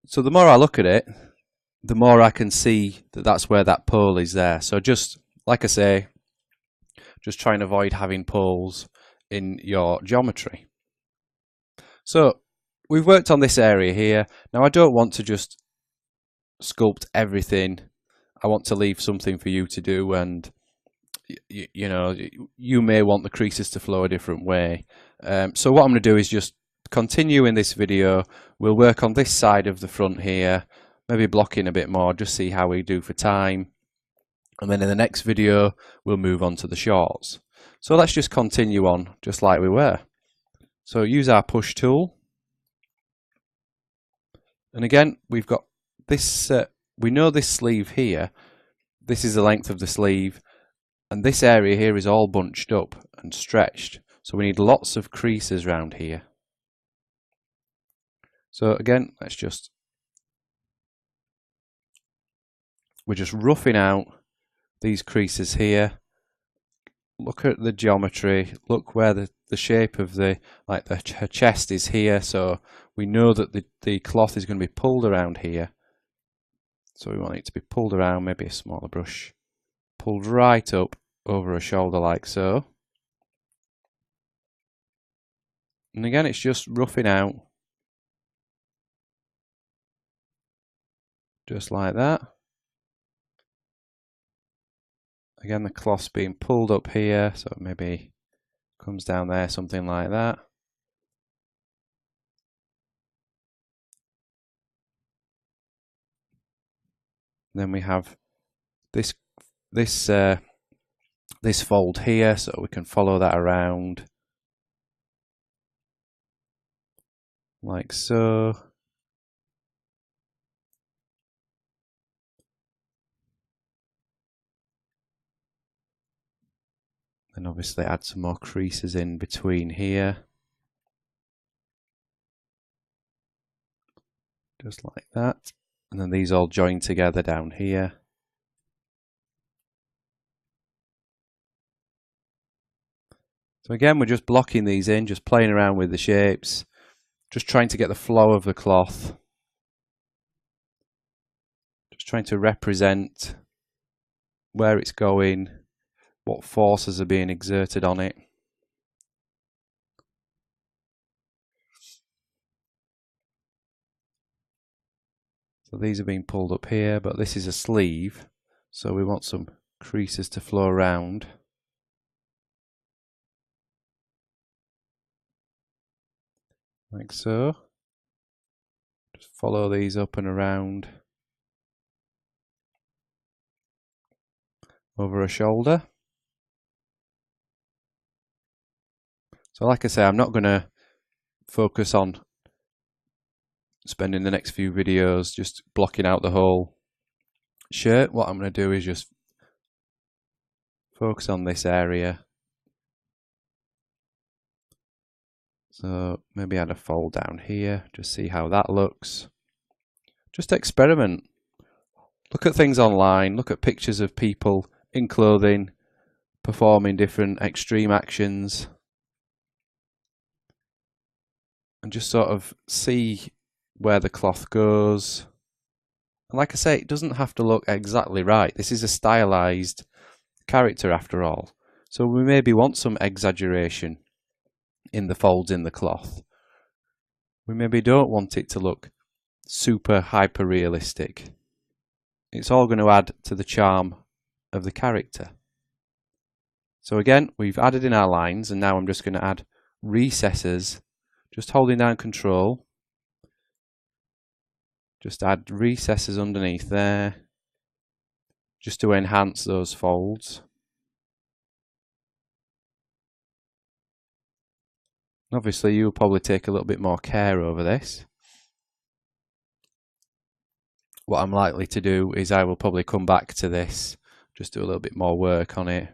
So the more I look at it, the more I can see that that's where that pole is there. So just, like I say, just try and avoid having poles in your geometry. So we've worked on this area here. Now I don't want to just sculpt everything. I want to leave something for you to do, and you know, you may want the creases to flow a different way. So what I'm going to do is just continue in this video. We'll work on this side of the front here, maybe blocking a bit more, just see how we do for time. And then in the next video, we'll move on to the shorts. So let's just continue on just like we were. So use our push tool. And again, we've got this, we know this sleeve here, this is the length of the sleeve, and this area here is all bunched up and stretched. So we need lots of creases around here. So again, we're just roughing out these creases here. Look at the geometry, look where the shape of her chest is here, so we know that the cloth is going to be pulled around here. So we want it to be pulled around, maybe a smaller brush, pulled right up over her shoulder like so. And again, it's just roughing out, just like that. Again, the cloth's being pulled up here, so it maybe comes down there, something like that. Then we have this fold here, so we can follow that around like so. And obviously add some more creases in between here. Just like that. And then these all join together down here. So again, we're just blocking these in, just playing around with the shapes, just trying to get the flow of the cloth. Just trying to represent where it's going, what forces are being exerted on it. So these are being pulled up here, but this is a sleeve, so we want some creases to flow around. Like so. Just follow these up and around over her shoulder. So like I say, I'm not going to focus on spending the next few videos just blocking out the whole shirt. What I'm going to do is just focus on this area. So maybe add a fold down here, just see how that looks. Just experiment. Look at things online, look at pictures of people in clothing performing different extreme actions, and just sort of see where the cloth goes. And like I say, it doesn't have to look exactly right. This is a stylized character after all. So we maybe want some exaggeration in the folds in the cloth. We maybe don't want it to look super hyper realistic. It's all going to add to the charm of the character. So again, we've added in our lines, and now I'm just going to add recesses, just holding down Control. Just add recesses underneath there, just to enhance those folds. Obviously, you'll probably take a little bit more care over this. What I'm likely to do is I will probably come back to this, just do a little bit more work on it.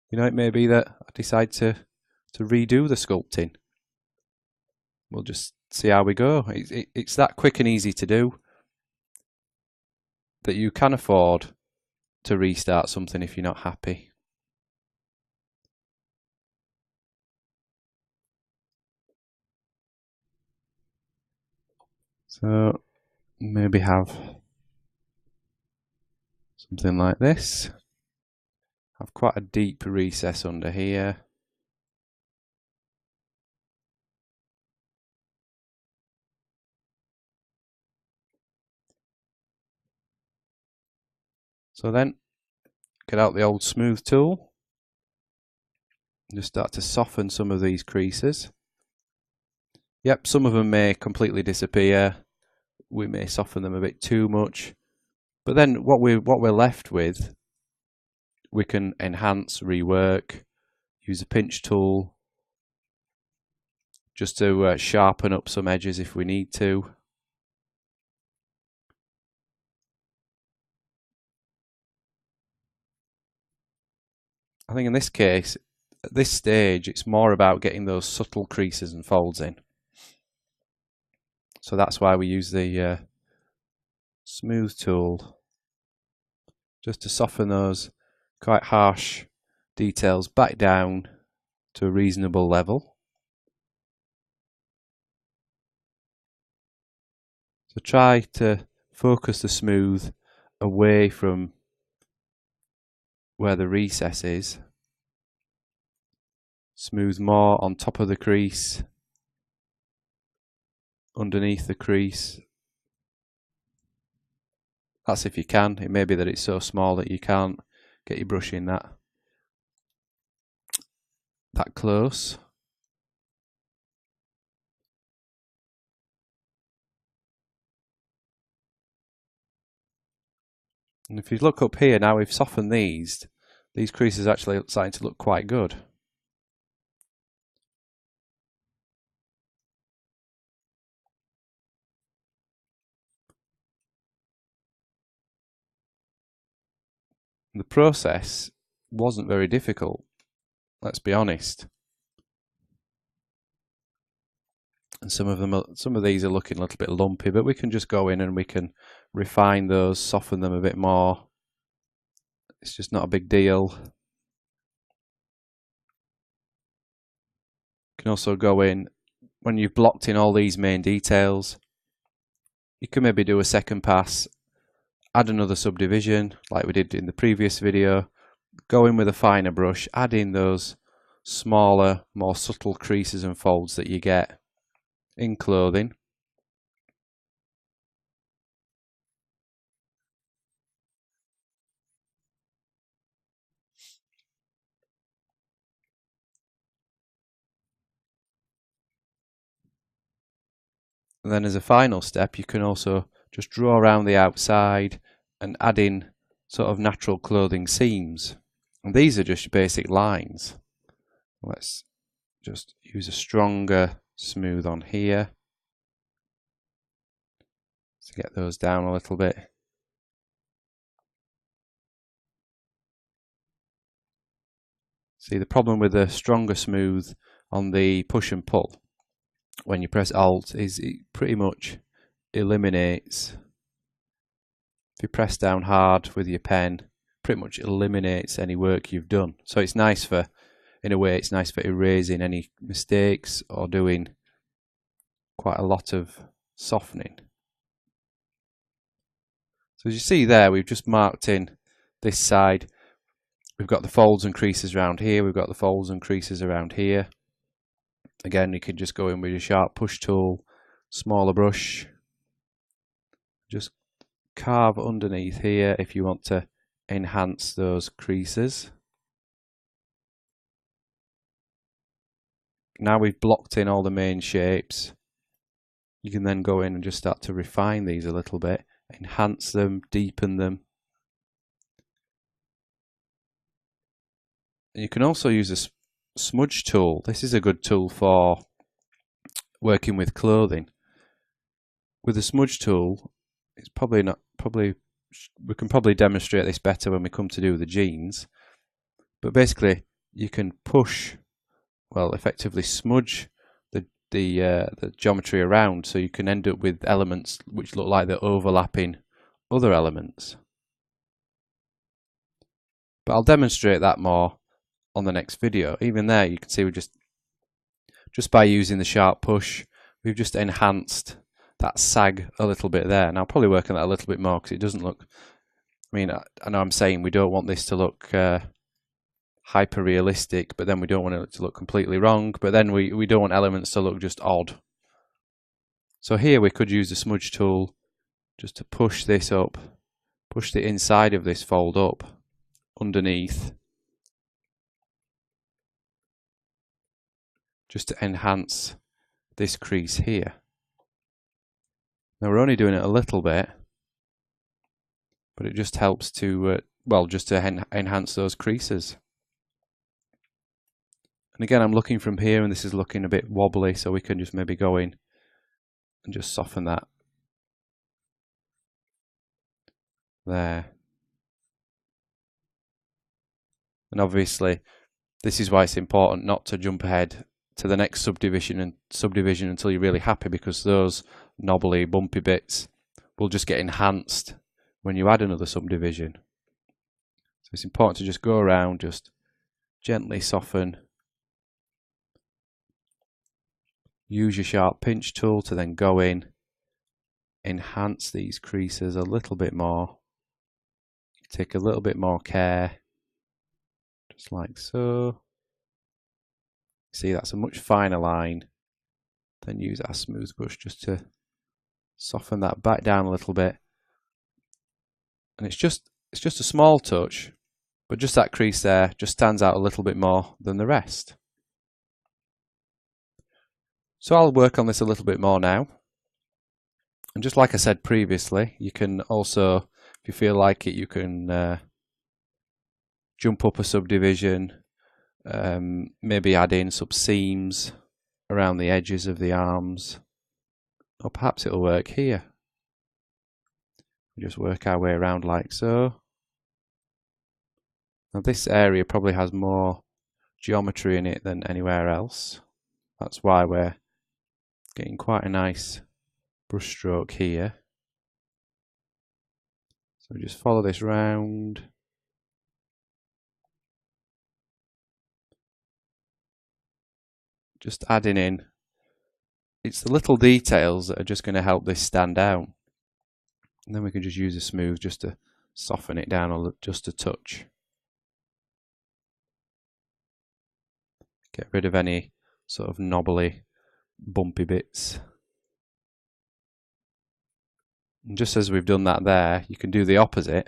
You know, it may be that I decide to redo the sculpting. We'll just see how we go. It's that quick and easy to do that you can afford to restart something if you're not happy. So maybe have something like this. Have quite a deep recess under here. So then get out the old smooth tool. Just start to soften some of these creases. Yep, some of them may completely disappear. We may soften them a bit too much. But then what we're left with, we can enhance, rework, use a pinch tool just to sharpen up some edges if we need to. I think in this case, at this stage, it's more about getting those subtle creases and folds in. So that's why we use the smooth tool, just to soften those quite harsh details back down to a reasonable level. So try to focus the smooth away from where the recess is. Smooth more on top of the crease, underneath the crease. That's if you can. It may be that it's so small that you can't get your brush in that close. And if you look up here now, we've softened these creases actually starting to look quite good. The process wasn't very difficult, let's be honest. And some of these are looking a little bit lumpy, but we can just go in and we can refine those, soften them a bit more. It's just not a big deal. You can also go in, when you've blocked in all these main details, you can maybe do a second pass, add another subdivision like we did in the previous video, go in with a finer brush, add in those smaller, more subtle creases and folds that you get in clothing. And then as a final step, you can also just draw around the outside and add in sort of natural clothing seams. And these are just basic lines. Let's just use a stronger smooth on here to get those down a little bit. See, the problem with the stronger smooth on the push and pull when you press Alt is it pretty much eliminates, if you press down hard with your pen, pretty much eliminates any work you've done. So it's nice for, in a way, it's nice for erasing any mistakes or doing quite a lot of softening. So as you see there, we've just marked in this side. We've got the folds and creases around here. We've got the folds and creases around here. Again, you can just go in with your sharp push tool, smaller brush. Just carve underneath here if you want to enhance those creases. Now we've blocked in all the main shapes, you can then go in and just start to refine these a little bit, enhance them, deepen them. And you can also use a smudge tool. This is a good tool for working with clothing. With a smudge tool, it's we can probably demonstrate this better when we come to do the jeans. But basically, you can push, well, effectively smudge the geometry around, so you can end up with elements which look like they're overlapping other elements. But I'll demonstrate that more on the next video. Even there, you can see we just by using the sharp push, we've just enhanced that sag a little bit there. And I'll probably work on that a little bit more because it doesn't look, I mean, I know I'm saying we don't want this to look hyper realistic, but then we don't want it to look completely wrong, but then we don't want elements to look just odd. So here we could use the smudge tool just to push this up, push the inside of this fold up underneath, just to enhance this crease here. Now we're only doing it a little bit, but it just helps to, well, just to enhance those creases. And again, I'm looking from here and this is looking a bit wobbly, so we can just maybe go in and just soften that there. And obviously, this is why it's important not to jump ahead to the next subdivision until you're really happy, because those knobbly, bumpy bits will just get enhanced when you add another subdivision. So it's important to just go around, just gently soften. Use your sharp pinch tool to then go in, enhance these creases a little bit more. Take a little bit more care, just like so. See, that's a much finer line. Then use our smooth brush just to soften that back down a little bit. And it's just a small touch, but just that crease there just stands out a little bit more than the rest. So I'll work on this a little bit more now. And just like I said previously, you can also, if you feel like it, you can jump up a subdivision, maybe add in some seams around the edges of the arms, or perhaps it'll work here. We just work our way around like so. Now this area probably has more geometry in it than anywhere else. That's why we're getting quite a nice brush stroke here. So we just follow this round. Just adding in, it's the little details that are just going to help this stand out. And then we can just use a smooth just to soften it down just a touch. Get rid of any sort of knobbly, bumpy bits. And just as we've done that there, you can do the opposite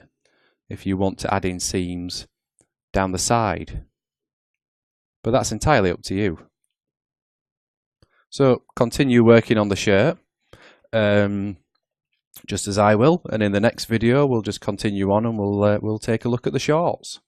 if you want to add in seams down the side. But that's entirely up to you. So continue working on the shirt, just as I will, and in the next video we'll just continue on and we'll take a look at the shorts.